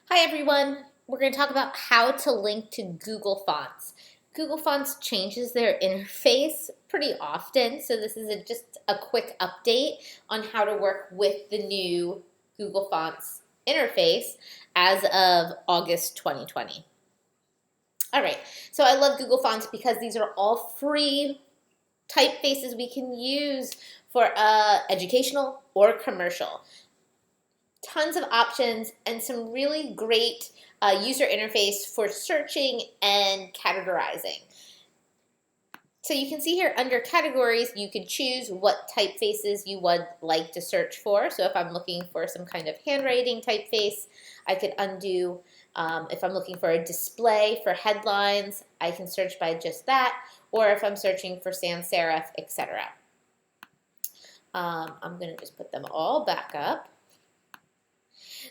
Hi everyone, we're going to talk about how to link to Google Fonts. Google Fonts changes their interface pretty often, so this is just a quick update on how to work with the new Google Fonts interface as of August 2020. All right, so I love Google Fonts because these are all free typefaces we can use for educational or commercial. Tons of options and some really great user interface for searching and categorizing. So you can see here under categories, you could choose what typefaces you would like to search for. So if I'm looking for some kind of handwriting typeface, I could undo. If I'm looking for a display for headlines, I can search by just that. Or if I'm searching for sans serif, etc. I'm going to just put them all back up.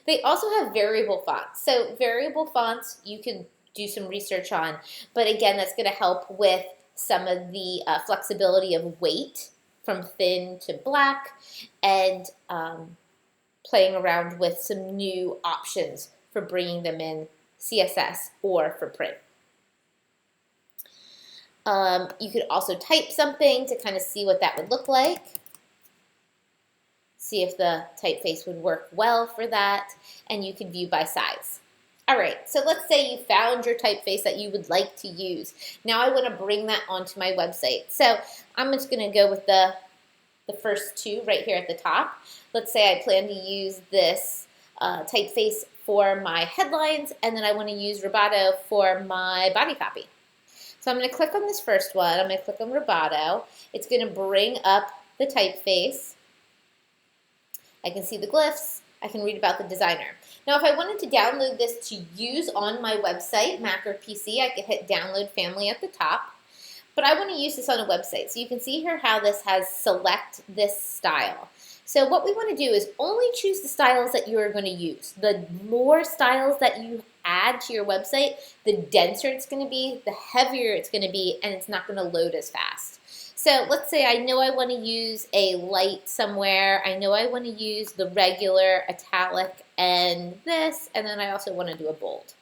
They also have variable fonts. So variable fonts you can do some research on, but again, that's going to help with some of the flexibility of weight from thin to black and playing around with some new options for bringing them in CSS or for print. You could also type something to kind of see what that would look like. See if the typeface would work well for that, and you can view by size. All right, so let's say you found your typeface that you would like to use. Now I want to bring that onto my website. So I'm just going to go with the first two right here at the top. Let's say I plan to use this typeface for my headlines, and then I want to use Roboto for my body copy. So I'm going to click on this first one. I'm going to click on Roboto. It's going to bring up the typeface. I can see the glyphs. I can read about the designer. Now, if I wanted to download this to use on my website, Mac or PC, I could hit Download Family at the top. But I want to use this on a website. So you can see here how this has select this style. So what we want to do is only choose the styles that you are going to use. The more styles that you add to your website, the denser it's going to be, the heavier it's going to be, and it's not going to load as fast. So let's say I know I want to use a light somewhere. I know I want to use the regular italic and this, and then I also want to do a bold.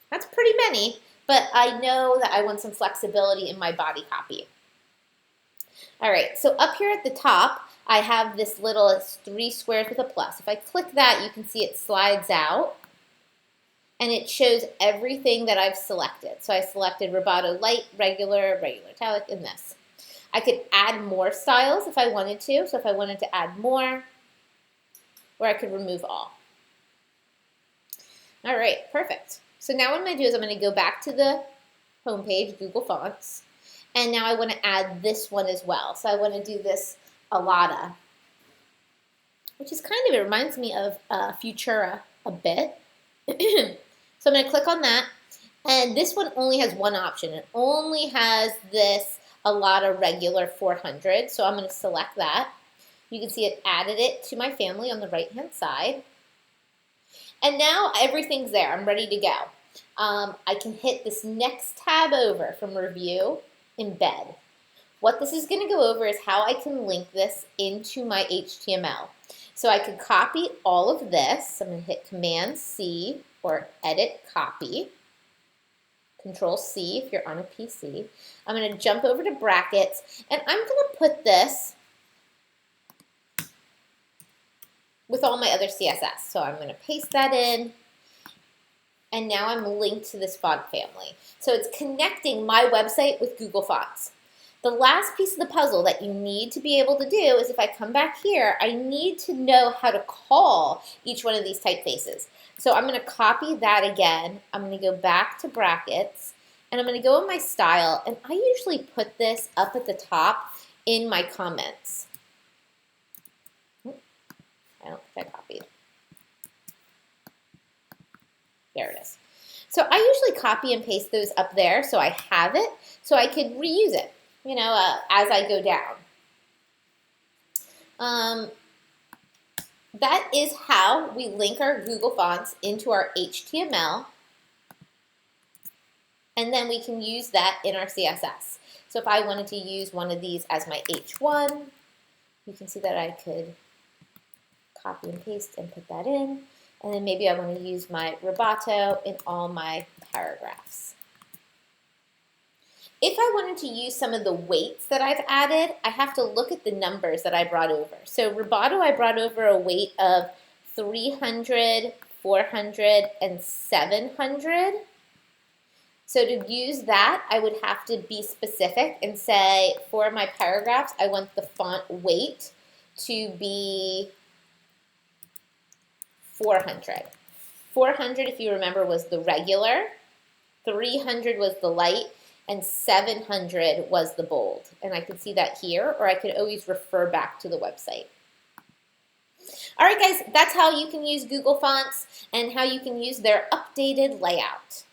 That's pretty many, but I know that I want some flexibility in my body copy. All right, so up here at the top, I have this little 3 squares with a plus. If I click that, you can see it slides out, and it shows everything that I've selected. So I selected Roboto Light, regular italic, and this. I could add more styles if I wanted to. So if I wanted to add more, or I could remove all. All right, perfect. So now what I'm going to do is I'm going to go back to the home page, Google Fonts, and now I want to add this one as well. So I want to do this Alada, which is kind of, it reminds me of Futura a bit. So I'm going to click on that, and this one only has one option. It only has this Alada regular 400, so I'm going to select that. You can see it added it to my family on the right-hand side. And now everything's there. I'm ready to go. I can hit this next tab over from Review, Embed. What this is going to go over is how I can link this into my HTML. So I could copy all of this. I'm going to hit Command-C or Edit Copy. Control-C if you're on a PC. I'm going to jump over to brackets, and I'm going to put this with all my other CSS. So I'm going to paste that in, and now I'm linked to this font family. So it's connecting my website with Google Fonts. The last piece of the puzzle that you need to be able to do is if I come back here, I need to know how to call each one of these typefaces. So I'm going to copy that again. I'm going to go back to brackets, and I'm going to go in my style, and I usually put this up at the top in my comments. I don't think I copied. There it is. So I usually copy and paste those up there so I have it, so I could reuse it, you know, as I go down. That is how we link our Google Fonts into our HTML, and then we can use that in our CSS. So if I wanted to use one of these as my H1, you can see that I could copy and paste and put that in. And then maybe I want to use my Roboto in all my paragraphs. If I wanted to use some of the weights that I've added, I have to look at the numbers that I brought over. So Roboto, I brought over a weight of 300, 400, and 700. So to use that, I would have to be specific and say, for my paragraphs, I want the font weight to be 400. 400, if you remember, was the regular, 300 was the light, and 700 was the bold. And I can see that here, or I could always refer back to the website. All right, guys, that's how you can use Google Fonts and how you can use their updated layout.